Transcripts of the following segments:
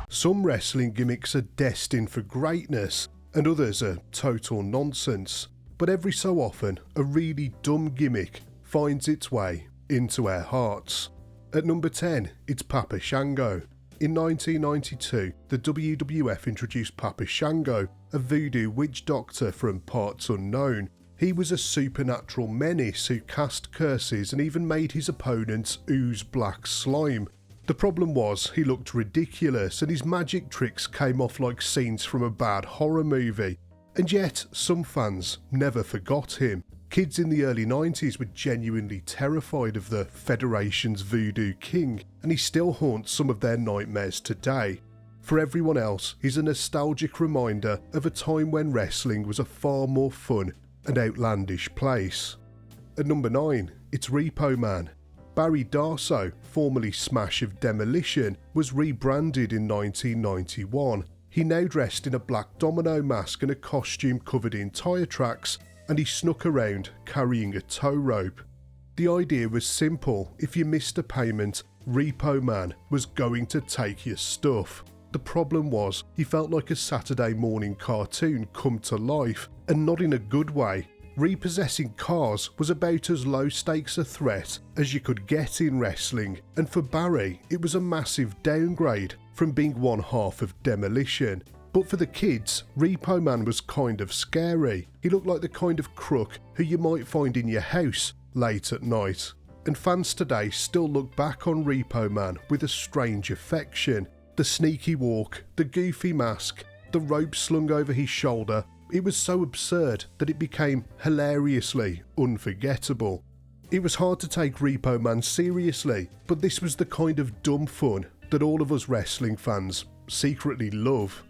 Some wrestling gimmicks are destined for greatness, and others are total nonsense, but every so often a really dumb gimmick finds its way into our hearts. At number 10, it's Papa Shango. In 1992, the WWF introduced Papa Shango, a voodoo witch doctor from parts unknown. He was a supernatural menace who cast curses and even made his opponents ooze black slime. The problem was he looked ridiculous and his magic tricks came off like scenes from a bad horror movie. And yet, some fans never forgot him. Kids in the early 90s were genuinely terrified of the Federation's voodoo king, and he still haunts some of their nightmares today. For everyone else, he's a nostalgic reminder of a time when wrestling was a far more fun and outlandish place. At number 9, it's Repo Man. Barry Darsow, formerly Smash of Demolition, was rebranded in 1991. He now dressed in a black domino mask and a costume covered in tyre tracks, and he snuck around carrying a tow rope. The idea was simple: if you missed a payment, Repo Man was going to take your stuff. The problem was, he felt like a Saturday morning cartoon come to life, and not in a good way. Repossessing cars was about as low stakes a threat as you could get in wrestling, and for Barry it was a massive downgrade from being one half of Demolition. But for the kids, Repo Man was kind of scary. He looked like the kind of crook who you might find in your house late at night. And fans today still look back on Repo Man with a strange affection. The sneaky walk, the goofy mask, the rope slung over his shoulder. It was so absurd that it became hilariously unforgettable. It was hard to take Repo Man seriously, but this was the kind of dumb fun that all of us wrestling fans secretly love.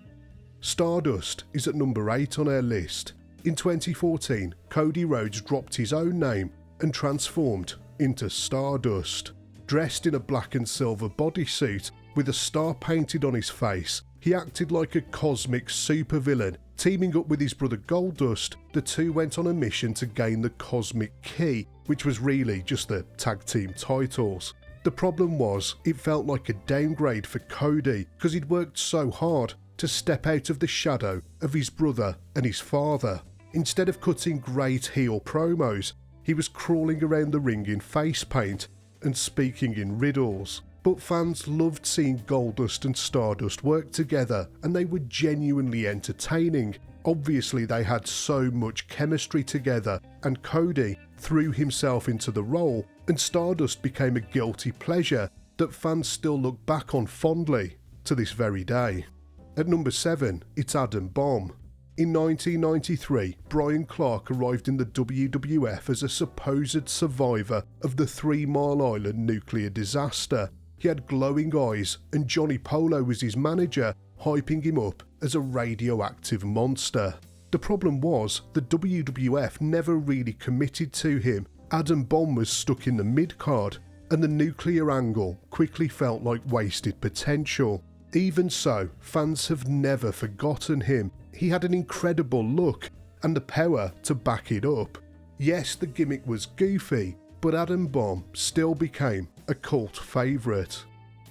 Stardust is at number 8 on our list. In 2014, Cody Rhodes dropped his own name and transformed into Stardust. Dressed in a black and silver bodysuit with a star painted on his face, he acted like a cosmic supervillain. Teaming up with his brother Goldust, the two went on a mission to gain the Cosmic Key, which was really just the tag team titles. The problem was, it felt like a downgrade for Cody because he'd worked so hard to step out of the shadow of his brother and his father. Instead of cutting great heel promos, he was crawling around the ring in face paint and speaking in riddles. But fans loved seeing Goldust and Stardust work together, and they were genuinely entertaining. Obviously they had so much chemistry together, and Cody threw himself into the role, and Stardust became a guilty pleasure that fans still look back on fondly to this very day. At number 7, it's Adam Bomb. In 1993, Brian Clark arrived in the WWF as a supposed survivor of the 3 Mile Island nuclear disaster. He had glowing eyes, and Johnny Polo was his manager, hyping him up as a radioactive monster. The problem was, the WWF never really committed to him. Adam Bomb was stuck in the mid-card, and the nuclear angle quickly felt like wasted potential. Even so, fans have never forgotten him. He had an incredible look, and the power to back it up. Yes, the gimmick was goofy, but Adam Bomb still became a cult favourite.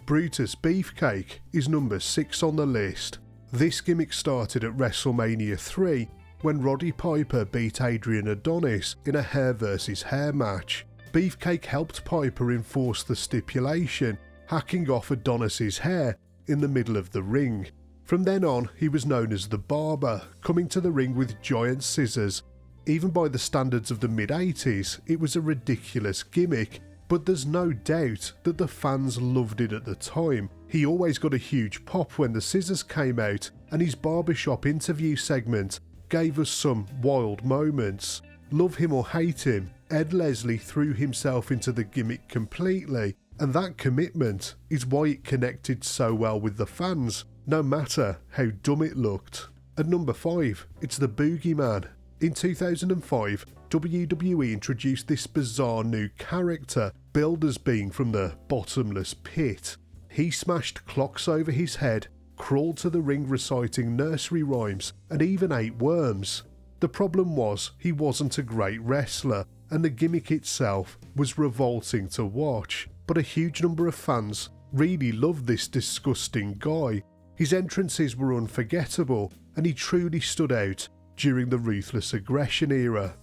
Brutus Beefcake is number 6 on the list. This gimmick started at WrestleMania 3 when Roddy Piper beat Adrian Adonis in a hair versus hair match. Beefcake helped Piper enforce the stipulation, hacking off Adonis's hair in the middle of the ring. From then on, he was known as the Barber, coming to the ring with giant scissors. Even by the standards of the mid-80s, it was a ridiculous gimmick, but there's no doubt that the fans loved it at the time. He always got a huge pop when the scissors came out, and his barbershop interview segment gave us some wild moments. Love him or hate him, Ed Leslie threw himself into the gimmick completely, and that commitment is why it connected so well with the fans, no matter how dumb it looked. At number 5, it's the Boogeyman. In 2005, WWE introduced this bizarre new character, billed as being from the bottomless pit. He smashed clocks over his head, crawled to the ring reciting nursery rhymes, and even ate worms. The problem was, he wasn't a great wrestler, and the gimmick itself was revolting to watch, but a huge number of fans really loved this disgusting guy. His entrances were unforgettable, and he truly stood out during the Ruthless Aggression era,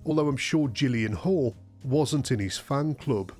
although I'm sure Gillian Hall wasn't in his fan club.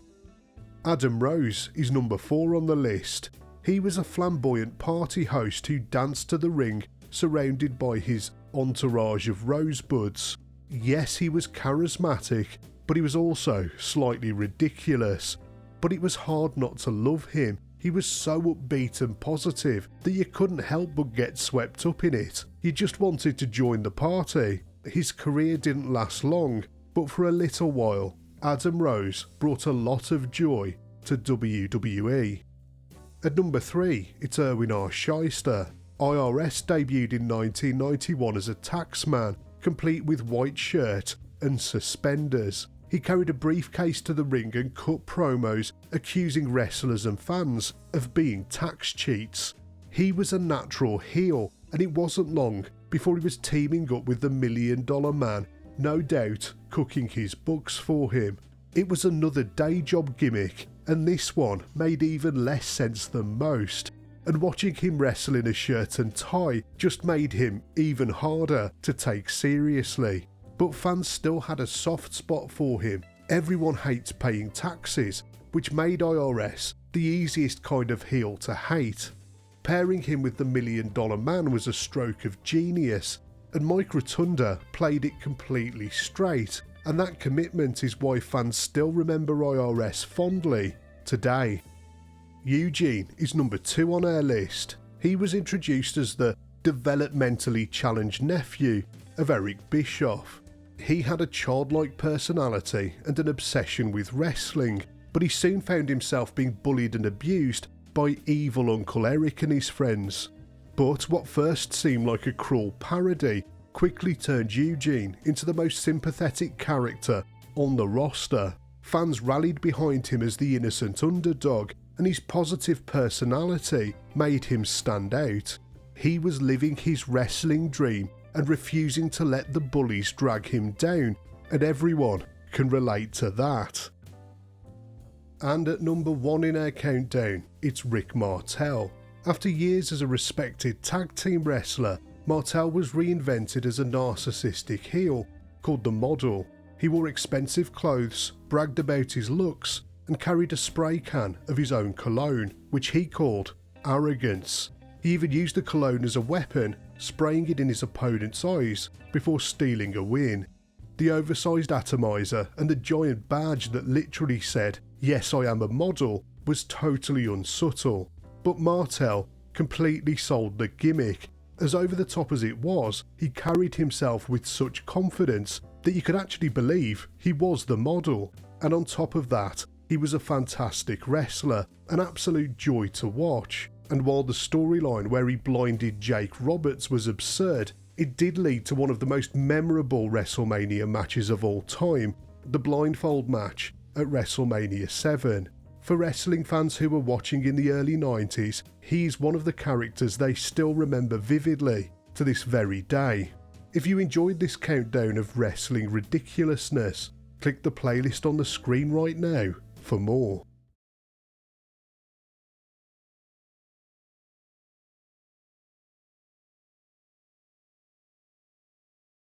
Adam Rose is number 4 on the list. He was a flamboyant party host who danced to the ring surrounded by his entourage of rosebuds. Yes, he was charismatic, but he was also slightly ridiculous. But it was hard not to love him. He was so upbeat and positive that you couldn't help but get swept up in it. You just wanted to join the party. His career didn't last long, but for a little while, Adam Rose brought a lot of joy to WWE. At number 3, it's Irwin R. Shyster. IRS debuted in 1991 as a taxman, complete with white shirt and suspenders. He carried a briefcase to the ring and cut promos accusing wrestlers and fans of being tax cheats. He was a natural heel, and it wasn't long before he was teaming up with the $1 Million Man, no doubt cooking his books for him. It was another day job gimmick, and this one made even less sense than most. And watching him wrestle in a shirt and tie just made him even harder to take seriously. But fans still had a soft spot for him. Everyone hates paying taxes, which made IRS the easiest kind of heel to hate. Pairing him with the $1 Million Man was a stroke of genius, and Mike Rotunda played it completely straight, and that commitment is why fans still remember IRS fondly today. Eugene is number 2 on our list. He was introduced as the developmentally challenged nephew of Eric Bischoff. He had a childlike personality and an obsession with wrestling, but he soon found himself being bullied and abused by evil Uncle Eric and his friends. But what first seemed like a cruel parody quickly turned Eugene into the most sympathetic character on the roster. Fans rallied behind him as the innocent underdog, and his positive personality made him stand out. He was living his wrestling dream and refusing to let the bullies drag him down, and everyone can relate to that. And at number 1 in our countdown, it's Rick Martel. After years as a respected tag team wrestler, Martel was reinvented as a narcissistic heel called The Model. He wore expensive clothes, bragged about his looks, and carried a spray can of his own cologne, which he called arrogance. He even used the cologne as a weapon, spraying it in his opponent's eyes before stealing a win. The oversized atomizer and the giant badge that literally said, "Yes, I am a model," was totally unsubtle. But Martel completely sold the gimmick. As over the top as it was, he carried himself with such confidence that you could actually believe he was the model. And on top of that, he was a fantastic wrestler, an absolute joy to watch. And while the storyline where he blinded Jake Roberts was absurd, it did lead to one of the most memorable WrestleMania matches of all time, the blindfold match at WrestleMania 7. For wrestling fans who were watching in the early 90s, he's one of the characters they still remember vividly to this very day. If you enjoyed this countdown of wrestling ridiculousness, click the playlist on the screen right now for more.